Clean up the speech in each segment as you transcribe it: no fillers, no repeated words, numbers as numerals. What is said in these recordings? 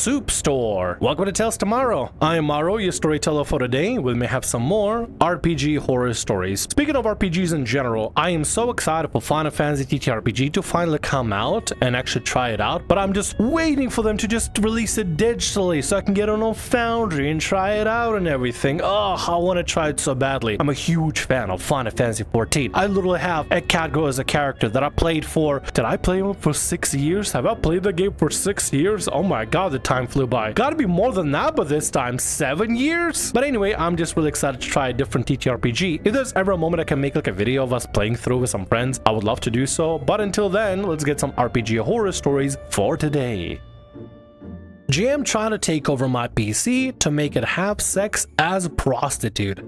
soup store. Welcome to Tales Tomorrow. I am Morrow, your storyteller for today. With me have some more RPG horror stories. Speaking of RPGs in general, I am so excited for Final Fantasy TTRPG to finally come out and actually try it out, but I'm just waiting for them to just release it digitally so I can get it on Foundry and try it out and everything. Oh, I want to try it so badly. I'm a huge fan of Final Fantasy 14. I literally have a cat girl as a character that I played for. Did I play him for 6 years? Have I played the game for 6 years? Oh my god, the time flew by. Gotta be more than that, but this time 7 years? But anyway, I'm just really excited to try a different TTRPG. If there's ever a moment I can make like a video of us playing through with some friends, I would love to do so. But until then, let's get some RPG horror stories for today. GM trying to take over my PC to make it have sex as a prostitute.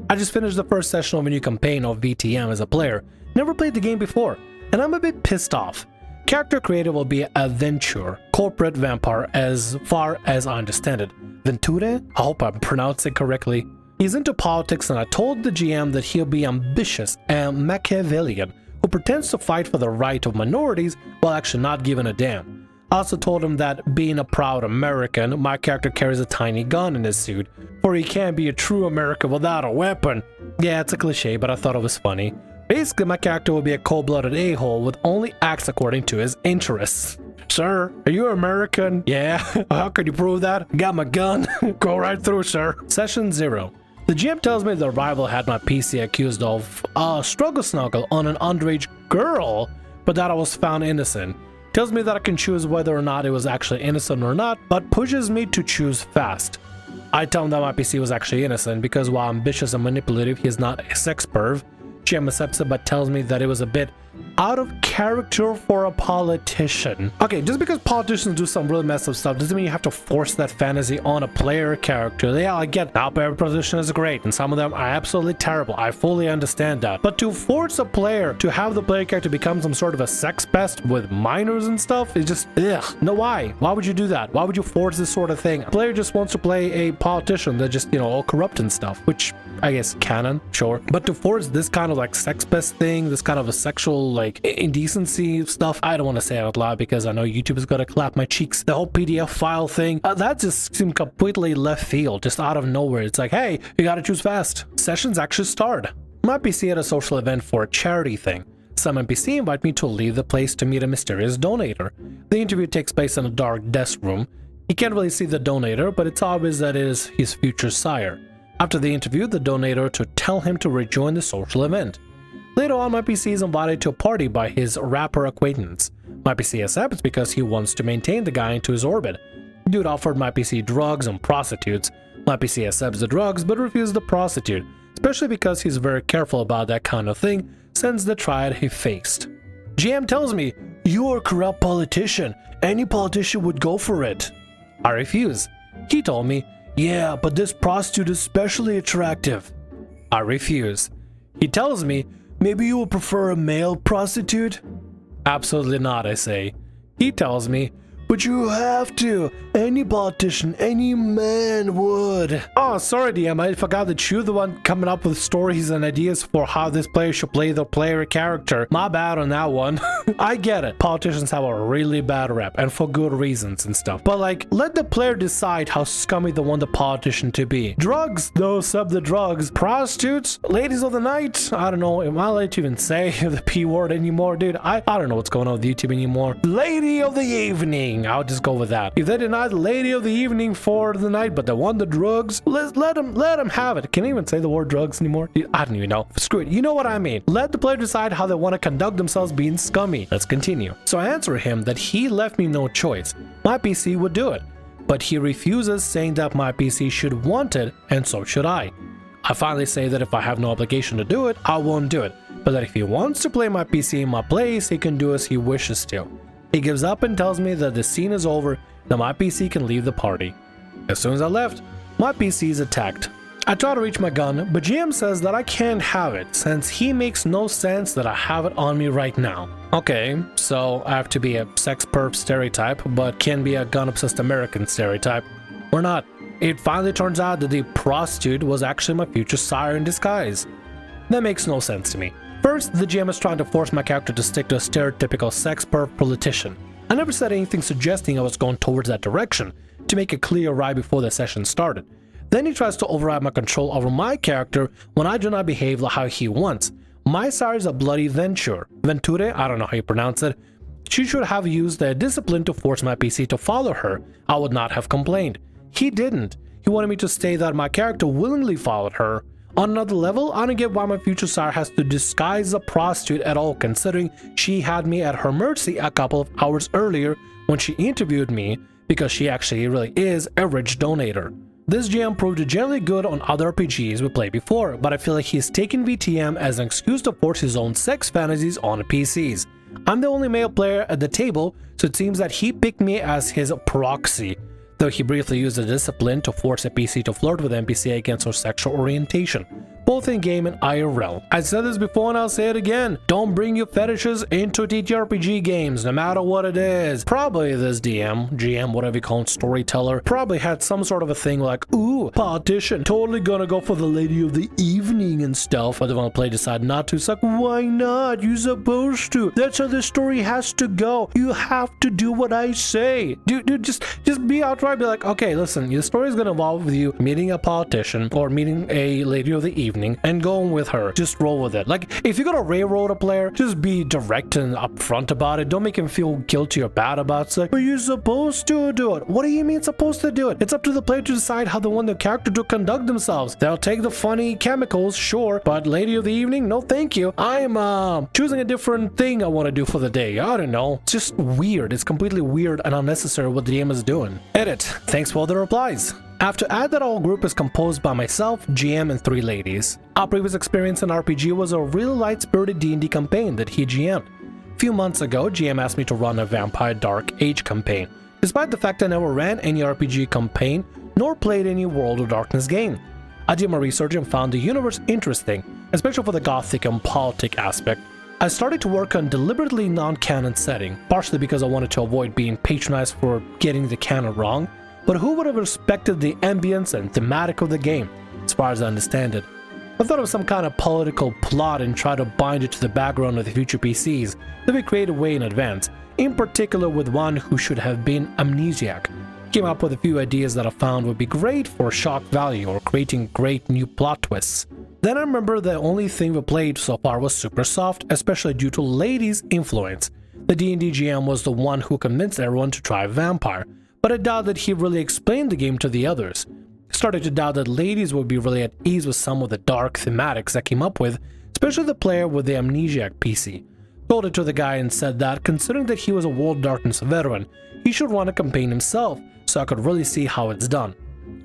I just finished the first session of a new campaign of VtM as a player. Never played the game before, and I'm a bit pissed off. Character creator will be a Venture, corporate vampire as far as I understand it. Venture? I hope I'm pronouncing it correctly. He's into politics, and I told the GM that he'll be ambitious and Machiavellian, who pretends to fight for the right of minorities while actually not giving a damn. I also told him that being a proud American, my character carries a tiny gun in his suit, for he can't be a true American without a weapon. Yeah, it's a cliche, but I thought it was funny. Basically, my character will be a cold-blooded a-hole with only acts according to his interests. Sir, are you American? Yeah. How can you prove that? Got my gun. Go right through, sir. Session 0. The GM tells me the rival had my PC accused of a struggle snuggle on an underage girl, but that I was found innocent. Tells me that I can choose whether or not it was actually innocent or not, but pushes me to choose fast. I tell him that my PC was actually innocent because while ambitious and manipulative, he is not a sex perv. GM accepts it but tells me that it was a bit out of character for a politician. Okay, just because politicians do some really messed up stuff doesn't mean you have to force that fantasy on a player character. Yeah, I get not every politician is great and some of them are absolutely terrible. I fully understand that. But to force a player to have the player character become some sort of a sex pest with minors and stuff is just ugh. No, why? Why would you do that? Why would you force this sort of thing? A player just wants to play a politician that just, you know, all corrupt and stuff, which I guess canon, sure. But to force this kind of like sex pest thing, this kind of a sexual like indecency stuff, I don't want to say it out loud because I know YouTube is gonna clap my cheeks. The whole PDF file thing, that just seemed completely left field, just out of nowhere. It's like, hey, you gotta choose fast. Sessions actually start. My PC at a social event for a charity thing. Some NPC invite me to leave the place to meet a mysterious donator. The interview takes place in a dark desk room. You can't really see the donator, but it's obvious that it is his future sire. After the interview, the donator to tell him to rejoin the social event. Later on, my PC is invited to a party by his rapper acquaintance. My PC accepts because he wants to maintain the guy into his orbit. Dude offered my PC drugs and prostitutes. My PC accepts the drugs but refuses the prostitute, especially because he's very careful about that kind of thing since the triad he faced. GM tells me, "You're a corrupt politician. Any politician would go for it." I refuse. He told me, "Yeah, but this prostitute is especially attractive." I refuse. He tells me, "Maybe you would prefer a male prostitute?" Absolutely not, I say. He tells me, "But you have to. Any politician, any man would." Oh, sorry DM, I forgot that you're the one coming up with stories and ideas for how this player should play the player character. My bad on that one. I get it. Politicians have a really bad rep, and for good reasons and stuff. But like, let the player decide how scummy they want the politician to be. Drugs, though, sub the drugs. Prostitutes, ladies of the night. I don't know, am I allowed to even say the P word anymore, dude? I don't know what's going on with YouTube anymore. Lady of the evening. I'll just go with that. If they deny the lady of the evening for the night, but they want the drugs, let them have it. Can I even say the word drugs anymore? I don't even know. Screw it. You know what I mean. Let the player decide how they want to conduct themselves being scummy. Let's continue. So I answer him that he left me no choice. My PC would do it. But he refuses, saying that my PC should want it, and so should I. I finally say that if I have no obligation to do it, I won't do it. But that if he wants to play my PC in my place, he can do as he wishes to. He gives up and tells me that the scene is over, that my PC can leave the party. As soon as I left, my PC is attacked. I try to reach my gun, but GM says that I can't have it since he makes no sense that I have it on me right now. Okay, so I have to be a sex perv stereotype, but can be a gun-obsessed American stereotype. Or not. It finally turns out that the prostitute was actually my future sire in disguise. That makes no sense to me. First, the GM is trying to force my character to stick to a stereotypical sex perv politician. I never said anything suggesting I was going towards that direction. to make it clear right before the session started. Then he tries to override my control over my character when I do not behave like how he wants. My sire is a bloody Venture. Venture, I don't know how you pronounce it. She should have used the discipline to force my PC to follow her. I would not have complained. He didn't. He wanted me to say that my character willingly followed her. On another level, I don't get why my future sire has to disguise a prostitute at all, considering she had me at her mercy a couple of hours earlier when she interviewed me, because she actually really is a rich donator. This GM proved generally good on other RPGs we played before, but I feel like he's taken VtM as an excuse to force his own sex fantasies on PCs. I'm the only male player at the table, so it seems that he picked me as his proxy, though he briefly used the discipline to force a PC to flirt with NPC against her sexual orientation, both in-game and IRL. I said this before and I'll say it again, don't bring your fetishes into TTRPG games, no matter what it is. Probably this GM, whatever you call him, storyteller, probably had some sort of a thing like, ooh, politician, totally gonna go for the lady of the evening and stuff, but the one play decide not to. It's like, why not? You're supposed to. That's how the story has to go. You have to do what I say. Dude, just be outright, be like, okay, listen, the story is gonna involve with you meeting a politician or meeting a lady of the evening and going with her. Just roll with it. Like, if you're gonna railroad a player, just be direct and upfront about it. Don't make him feel guilty or bad about it. Like, but you're supposed to do it. What do you mean supposed to do it? It's up to the player to decide how they want the character to conduct themselves. They'll take the funny chemicals, sure, but lady of the evening, no thank you. I'm choosing a different thing I want to do for the day. I don't know. It's just weird. It's completely weird and unnecessary what the DM is doing. Edit. Thanks for all the replies. I have to add that our group is composed by myself, GM, and 3 ladies. Our previous experience in RPG was a really light-spirited D&D campaign that he GM'd. A few months ago, GM asked me to run a Vampire Dark Age campaign, despite the fact I never ran any RPG campaign nor played any World of Darkness game. I did my research and found the universe interesting, especially for the gothic and politic aspect. I started to work on deliberately non-canon setting, partially because I wanted to avoid being patronized for getting the canon wrong, but who would have respected the ambience and thematic of the game, as far as I understand it? I thought of some kind of political plot and tried to bind it to the background of the future PCs that we created way in advance, in particular with one who should have been amnesiac. Came up with a few ideas that I found would be great for shock value or creating great new plot twists. Then I remember the only thing we played so far was super soft, especially due to ladies' influence. The D&D GM was the one who convinced everyone to try Vampire, but I doubt that he really explained the game to the others. I started to doubt that ladies would be really at ease with some of the dark thematics I came up with, especially the player with the amnesiac PC. Told it to the guy and said that, considering that he was a World of Darkness veteran, he should run a campaign himself so I could really see how it's done.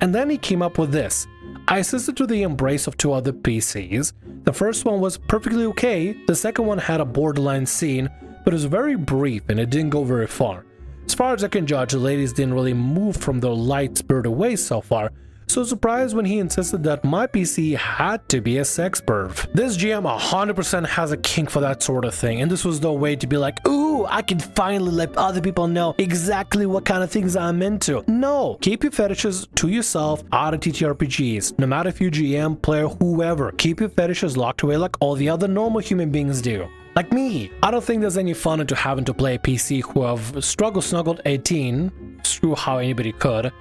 And then he came up with this. I assisted to the embrace of 2 other PCs. The first one was perfectly okay, the second one had a borderline scene, but it was very brief and it didn't go very far. As far as I can judge, the ladies didn't really move from their light-spirited ways so far, so surprised when he insisted that my PC had to be a sex perv. This GM 100% has a kink for that sort of thing, and this was the way to be like, ooh, I can finally let other people know exactly what kind of things I'm into. No, keep your fetishes to yourself out of TTRPGs. No matter if you GM, player, whoever, keep your fetishes locked away like all the other normal human beings do. Like me. I don't think there's any fun into having to play a PC who have struggle-snuggled 18, screw how anybody could.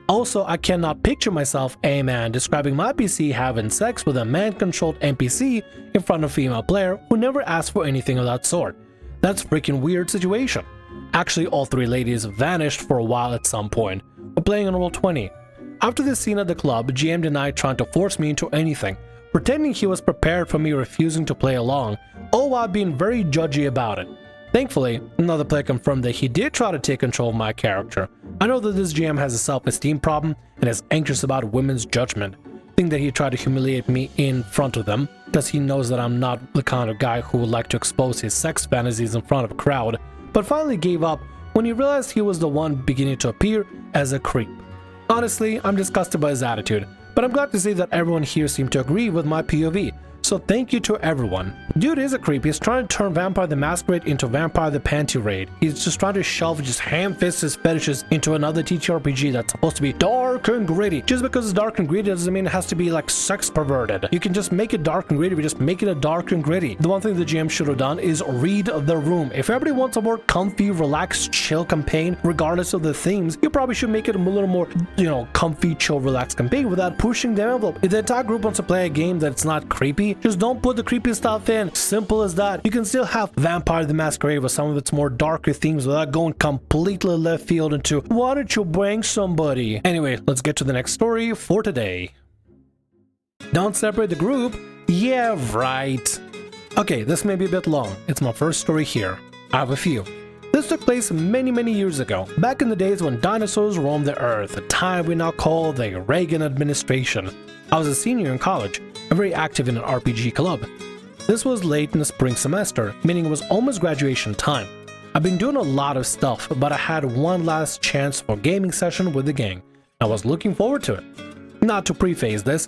Also, I cannot picture myself, a man, describing my PC having sex with a man-controlled NPC in front of a female player who never asked for anything of that sort. That's a freaking weird situation. Actually, all 3 ladies vanished for a while at some point. We're playing on Roll20. After this scene at the club, GM denied trying to force me into anything, pretending he was prepared for me refusing to play along, all while being very judgy about it. Thankfully, another player confirmed that he did try to take control of my character. I know that this GM has a self-esteem problem and is anxious about women's judgment. I think that he tried to humiliate me in front of them, because he knows that I'm not the kind of guy who would like to expose his sex fantasies in front of a crowd, but finally gave up when he realized he was the one beginning to appear as a creep. Honestly, I'm disgusted by his attitude, but I'm glad to see that everyone here seemed to agree with my POV, so so thank you to everyone. Dude is a creep. He's trying to turn Vampire the Masquerade into Vampire the Panty Raid. He's just trying to shelve, just ham-fist his fetishes into another TTRPG that's supposed to be dark and gritty. Just because it's dark and gritty doesn't mean it has to be like sex perverted. You can just make it dark and gritty, but just make it a dark and gritty. The one thing the GM should have done is read the room. If everybody wants a more comfy, relaxed, chill campaign, regardless of the themes, you probably should make it a little more, comfy, chill, relaxed campaign without pushing the envelope. If the entire group wants to play a game that's not creepy, just don't put the creepy stuff in. Simple as that. You can still have Vampire the Masquerade with some of its more darker themes without going completely left field into, why don't you bang somebody? Anyway, let's get to the next story for today. Don't separate the group? Yeah, right. Okay, this may be a bit long. It's my first story here. I have a few. This took place many years ago, back in the days when dinosaurs roamed the earth, a time we now call the Reagan administration. I was a senior in college, and very active in an RPG club. This was late in the spring semester, meaning it was almost graduation time. I've been doing a lot of stuff, but I had one last chance for a gaming session with the gang. I was looking forward to it. Not to preface this,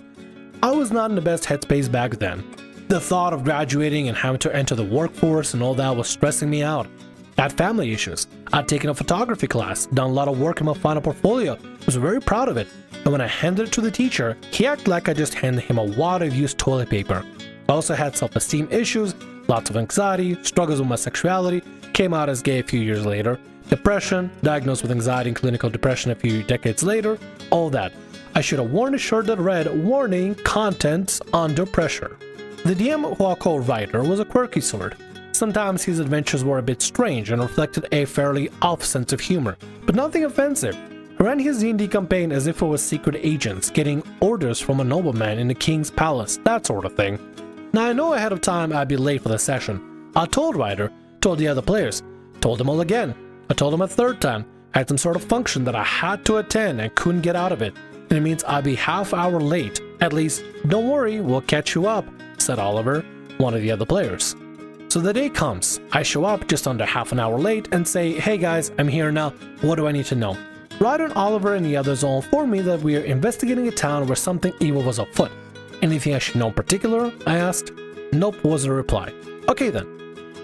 I was not in the best headspace back then. The thought of graduating and having to enter the workforce and all that was stressing me out. I had family issues. I'd taken a photography class, done a lot of work in my final portfolio, was very proud of it, and when I handed it to the teacher, he acted like I just handed him a wad of used toilet paper. I also had self-esteem issues, lots of anxiety, struggles with my sexuality, came out as gay a few years later, depression, diagnosed with anxiety and clinical depression a few decades later, all that. I should have worn a shirt that read, "Warning, contents under pressure." The DM, who I'll call Ryder, was a quirky sort. Sometimes his adventures were a bit strange and reflected a fairly off sense of humor, but nothing offensive. He ran his D&D campaign as if it was secret agents, getting orders from a nobleman in the king's palace, that sort of thing. Now I know ahead of time I'd be late for the session. I told Ryder, told the other players, told them all again. I told them a third time, I had some sort of function that I had to attend and couldn't get out of it, and it means I'd be half hour late. At least, don't worry, we'll catch you up, said Oliver, one of the other players. So the day comes, I show up just under half an hour late and say, hey guys, I'm here now, what do I need to know? Ryder and Oliver and the others all inform me that we are investigating a town where something evil was afoot. Anything I should know in particular? I asked. Nope was the reply. Okay then.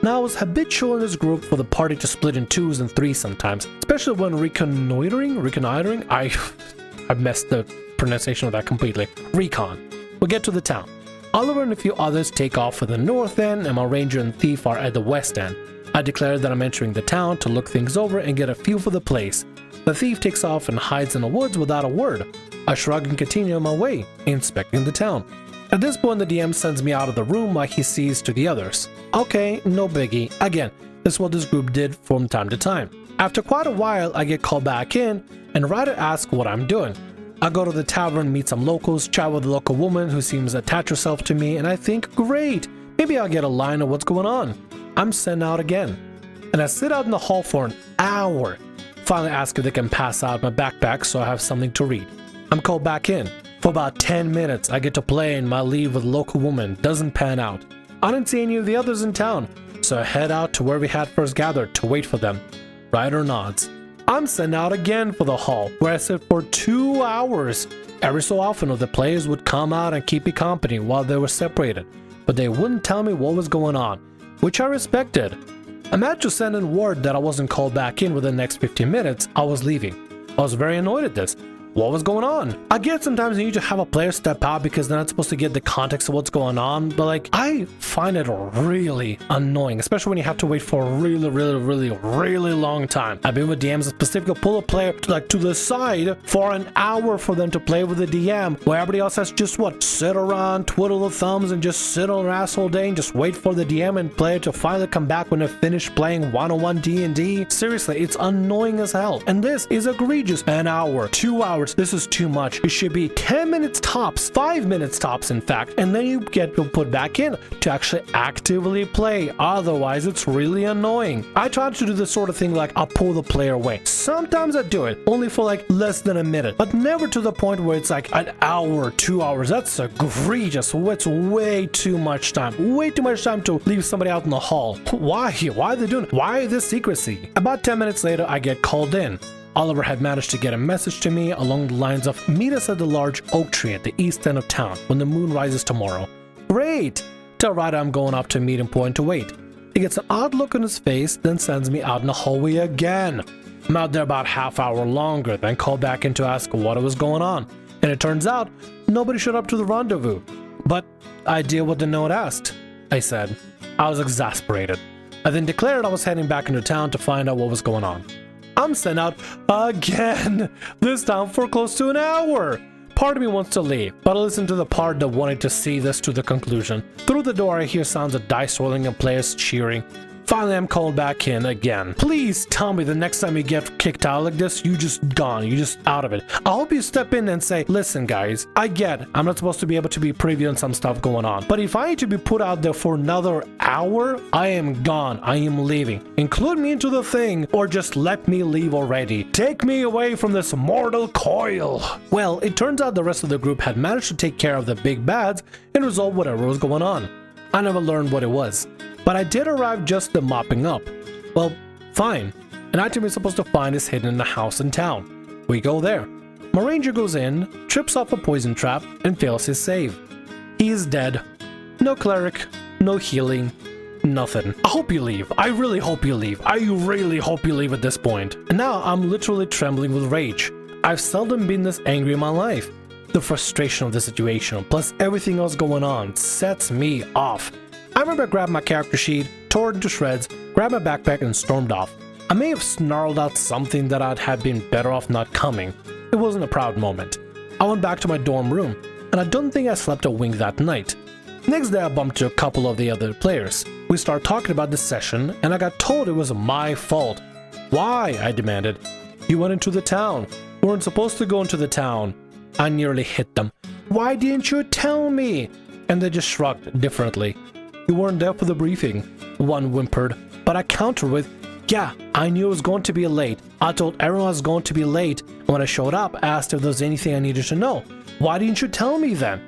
Now it was habitual in this group for the party to split in twos and threes sometimes, especially when reconnoitering, I messed the pronunciation of that completely. Recon. We'll get to the town. Oliver and a few others take off for the north end, and my ranger and thief are at the west end. I declare that I'm entering the town to look things over and get a feel for the place. The thief takes off and hides in the woods without a word. I shrug and continue on my way, inspecting the town. At this point, the DM sends me out of the room like he sees to the others. Okay, no biggie. Again, this is what this group did from time to time. After quite a while, I get called back in, and Ryder asks what I'm doing. I go to the tavern, meet some locals, chat with a local woman who seems to attach herself to me, and I think, great, maybe I'll get a line of what's going on. I'm sent out again. And I sit out in the hall for an hour. Finally ask if they can pass out my backpack so I have something to read. I'm called back in. For about 10 minutes, I get to play, and my leave with a local woman doesn't pan out. I didn't see any of the others in town, so I head out to where we had first gathered to wait for them. Ryder nods. I'm sent out again for the hall, where I sit for 2 hours. Every so often, the players would come out and keep me company while they were separated, but they wouldn't tell me what was going on, which I respected. I managed to send in word that I wasn't called back in within the next 15 minutes, I was leaving. I was very annoyed at this. What was going on? I get sometimes you need to have a player step out because they're not supposed to get the context of what's going on, but I find it really annoying, especially when you have to wait for a really long time. I've been with DMs that specifically pull a player to the side for an hour for them to play with the DM, where everybody else has just sit around, twiddle the thumbs, and just sit on their ass all day and just wait for the DM and player to finally come back when they're finished playing one-on-one D&D. Seriously, it's annoying as hell. And this is egregious. An hour, 2 hours. This is too much. It should be 10 minutes tops, 5 minutes tops in fact, and then you get put back in to actually actively play. Otherwise, it's really annoying. I try to do this sort of thing I'll pull the player away. Sometimes I do it, only for less than a minute, but never to the point where it's an hour, 2 hours. That's egregious. It's way too much time. Way too much time to leave somebody out in the hall. Why? Why are they doing it? Why this secrecy? About 10 minutes later, I get called in. Oliver had managed to get a message to me along the lines of, meet us at the large oak tree at the east end of town when the moon rises tomorrow. Great! Tell Ryder I'm going up to a meeting point to wait. He gets an odd look on his face, then sends me out in the hallway again. I'm out there about half hour longer, then call back in to ask what was going on. And it turns out, nobody showed up to the rendezvous. But I did what the note asked, I said. I was exasperated. I then declared I was heading back into town to find out what was going on. I'm sent out again, this time for close to an hour. Part of me wants to leave, but I listen to the part that wanted to see this to the conclusion. Through the door I hear sounds of dice rolling and players cheering. Finally, I'm called back in again. Please tell me the next time you get kicked out like this, you just gone, you just out of it. I hope you step in and say, listen guys, I get I'm not supposed to be able to be privy on some stuff going on, but if I need to be put out there for another hour, I am gone, I am leaving. Include me into the thing, or just let me leave already. Take me away from this mortal coil. Well, it turns out the rest of the group had managed to take care of the big bads and resolve whatever was going on. I never learned what it was, but I did arrive just the mopping up. Well, fine. An item we're supposed to find is hidden in a house in town. We go there. My ranger goes in, trips off a poison trap, and fails his save. He is dead. No cleric, no healing, nothing. I hope you leave. I really hope you leave. I really hope you leave at this point. And now I'm literally trembling with rage. I've seldom been this angry in my life. The frustration of the situation, plus everything else going on, sets me off. I remember I grabbed my character sheet, tore it into shreds, grabbed my backpack, and stormed off. I may have snarled out something that I'd have been better off not coming. It wasn't a proud moment. I went back to my dorm room, and I don't think I slept a wink that night. Next day I bumped into a couple of the other players. We started talking about the session, and I got told it was my fault. Why? I demanded. You went into the town. We weren't supposed to go into the town. I nearly hit them. Why didn't you tell me? And they just shrugged differently. You weren't there for the briefing, one whimpered, but I countered with, yeah, I knew it was going to be late. I told everyone I was going to be late, and when I showed up, I asked if there was anything I needed to know. Why didn't you tell me then?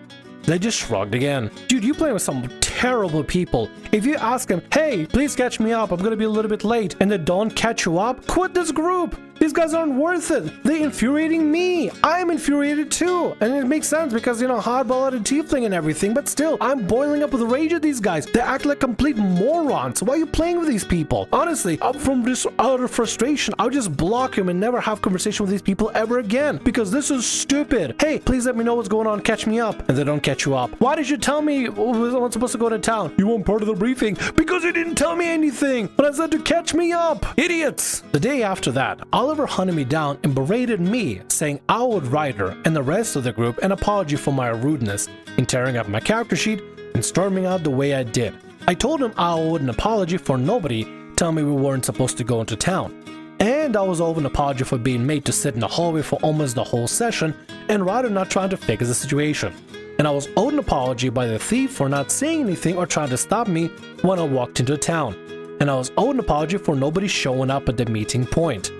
They just shrugged again. Dude, you playing with some terrible people. If you ask them, hey, please catch me up, I'm gonna be a little bit late, and they don't catch you up, quit this group. These guys aren't worth it. They're infuriating me. I'm infuriated too. And it makes sense because, you know, hard-blooded tiefling and everything, but still, I'm boiling up with rage at these guys. They act like complete morons. Why are you playing with these people? Honestly, from just utter frustration, I'll just block him and never have conversation with these people ever again because this is stupid. Hey, please let me know what's going on. Catch me up. And they don't catch you up. Why did you tell me I was supposed to go to town? You weren't part of the briefing because you didn't tell me anything. But I said to catch me up. Idiots. The day after that, Oliver hunted me down and berated me, saying I owed Ryder and the rest of the group an apology for my rudeness in tearing up my character sheet and storming out the way I did. I told him I owed an apology for nobody telling me we weren't supposed to go into town. And I was owed an apology for being made to sit in the hallway for almost the whole session and Ryder not trying to fix the situation. And I was owed an apology by the thief for not saying anything or trying to stop me when I walked into town. And I was owed an apology for nobody showing up at the meeting point.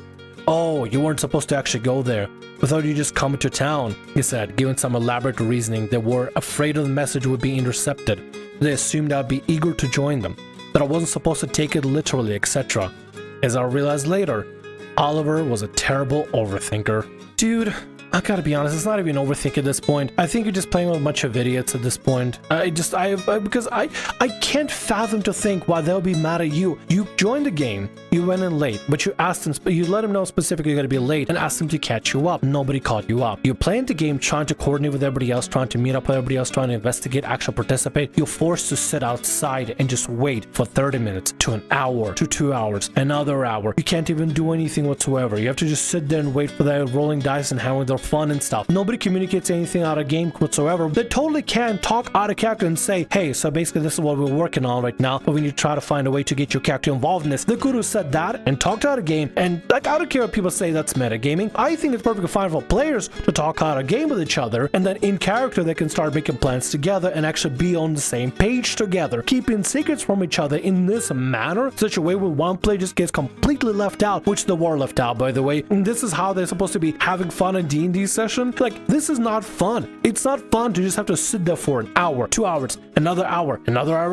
Oh, you weren't supposed to actually go there. We thought you just come to town, he said, giving some elaborate reasoning. They were afraid of the message would be intercepted. They assumed I'd be eager to join them, that I wasn't supposed to take it literally, etc. As I realized later, Oliver was a terrible overthinker. Dude, I gotta be honest, it's not even overthinking at this point. I think you're just playing with a bunch of idiots at this point. Because I can't fathom to think why they'll be mad at you. You joined the game, you went in late, but you asked them, you let them know specifically you're gonna be late and asked them to catch you up. Nobody caught you up. You're playing the game, trying to coordinate with everybody else, trying to meet up with everybody else, trying to investigate, actually participate. You're forced to sit outside and just wait for 30 minutes to an hour to 2 hours, another hour. You can't even do anything whatsoever. You have to just sit there and wait for the rolling dice and having their fun and stuff. Nobody communicates anything out of game whatsoever. They totally can talk out of character and say, hey, so basically this is what we're working on right now, but we need to try to find a way to get your character involved in this. They could have said that and talked out of game, and like, I don't care what people say that's metagaming. I think it's perfectly fine for players to talk out of game with each other, and then in character they can start making plans together and actually be on the same page together, keeping secrets from each other in this manner, such a way where one player just gets completely left out, which they were left out, by the way. And this is how they're supposed to be having fun in D&D session. Like, this is not fun. It's not fun to just have to sit there for an hour, 2 hours, another hour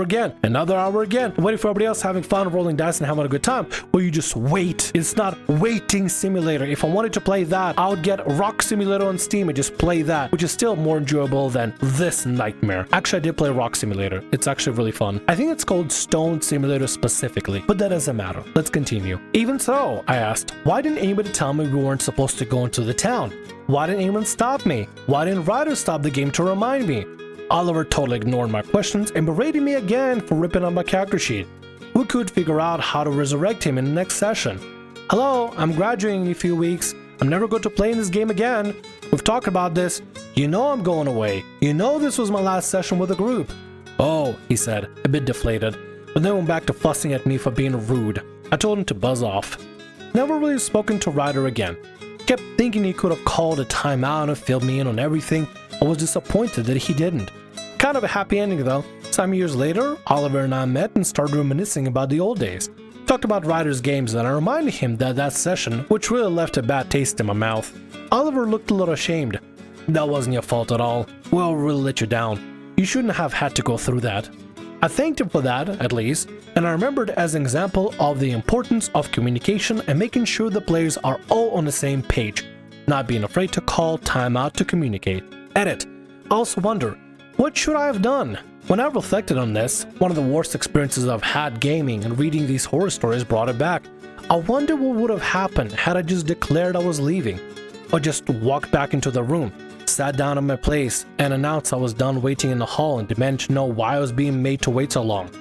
again, another hour again, waiting for everybody else having fun, rolling dice and having a good time, where you just wait. It's not waiting simulator. If I wanted to play that, I would get Rock Simulator on Steam and just play that, which is still more enjoyable than this nightmare. Actually, I did play Rock Simulator. It's actually really fun. I think it's called Stone Simulator specifically, but that doesn't matter. Let's continue. Even so, I asked, why didn't anybody tell me we weren't supposed to go into the town? Why didn't anyone stop me? Why didn't Ryder stop the game to remind me? Oliver totally ignored my questions and berated me again for ripping on my character sheet. We could figure out how to resurrect him in the next session. Hello, I'm graduating in a few weeks. I'm never going to play in this game again. We've talked about this. You know I'm going away. You know this was my last session with the group. Oh, he said, a bit deflated, but then went back to fussing at me for being rude. I told him to buzz off. Never really spoken to Ryder again. Kept thinking he could have called a timeout and filled me in on everything. I was disappointed that he didn't. Kind of a happy ending though. Some years later, Oliver and I met and started reminiscing about the old days. Talked about Ryder's games and I reminded him that session, which really left a bad taste in my mouth. Oliver looked a little ashamed. That wasn't your fault at all. We'll really let you down. You shouldn't have had to go through that. I thanked him for that, at least, and I remembered as an example of the importance of communication and making sure the players are all on the same page, not being afraid to call timeout to communicate. Edit. I also wonder, what should I have done? When I reflected on this, one of the worst experiences I've had gaming and reading these horror stories brought it back. I wonder what would have happened had I just declared I was leaving, or just walked back into the room, sat down at my place, and announced I was done waiting in the hall and demanded to know why I was being made to wait so long.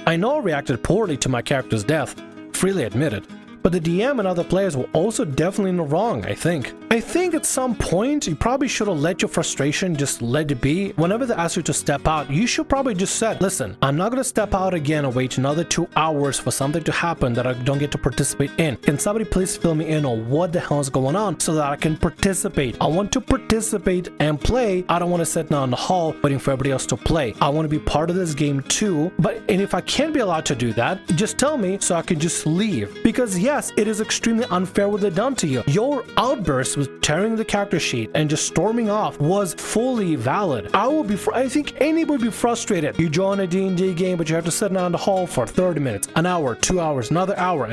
I know I reacted poorly to my character's death, freely admitted, but the DM and other players were also definitely in the wrong, I think. I think at some point, you probably should have let your frustration just let it be. Whenever they ask you to step out, you should probably just say, listen, I'm not going to step out again and wait another 2 hours for something to happen that I don't get to participate in. Can somebody please fill me in on what the hell is going on so that I can participate? I want to participate and play. I don't want to sit down in the hall waiting for everybody else to play. I want to be part of this game too. And if I can't be allowed to do that, just tell me so I can just leave. Because yes, it is extremely unfair what they've done to you. Your outburst was tearing the character sheet and just storming off was fully valid. I think anybody would be frustrated. You join a D&D game, but you have to sit down in the hall for 30 minutes, an hour, 2 hours, another hour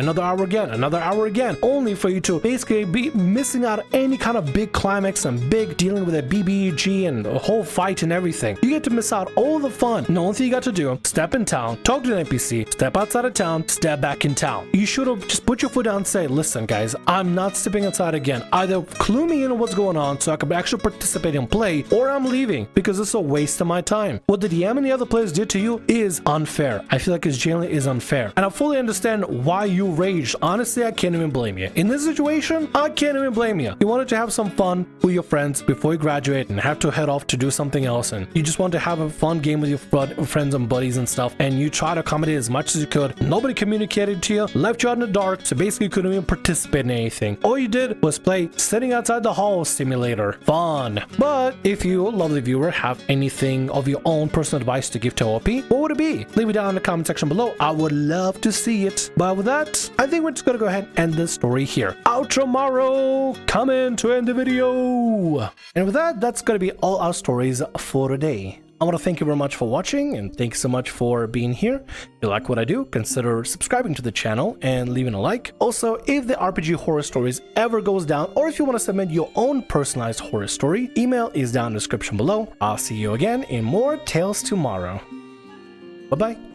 again, only for you to basically be missing out on any kind of big climax and big dealing with a BBEG and a whole fight and everything. You get to miss out all the fun. The only thing you got to do, step in town, talk to an NPC, step outside of town, step back in town. You should have just put your foot down and say, listen guys, I'm not stepping outside again. Either clue me in on what's going on so I can actually participate and play, or I'm leaving because it's a waste of my time. What the DM and the other players did to you is unfair. I feel like it generally is unfair. And I fully understand why you raged. Honestly, I can't even blame you. In this situation, I can't even blame you. You wanted to have some fun with your friends before you graduate and have to head off to do something else, and you just want to have a fun game with your friends and buddies and stuff, and you try to accommodate as much as you could. Nobody communicated to you, left you out in the dark, so basically you couldn't even participate in anything. All you did was play sitting outside the hall simulator. Fun. But if you, lovely viewer, have anything of your own personal advice to give to OP, what would it be? Leave it down in the comment section below. I would love to see it. But with that, I think we're just gonna go ahead and end this story here. Outro Morrow coming to end the video. And with that, that's gonna be all our stories for today. I want to thank you very much for watching, and thanks so much for being here. If you like what I do, consider subscribing to the channel and leaving a like. Also, if the RPG Horror Stories ever goes down, or if you want to submit your own personalized horror story, email is down in the description below. I'll see you again in more Tales Tomorrow. Bye-bye.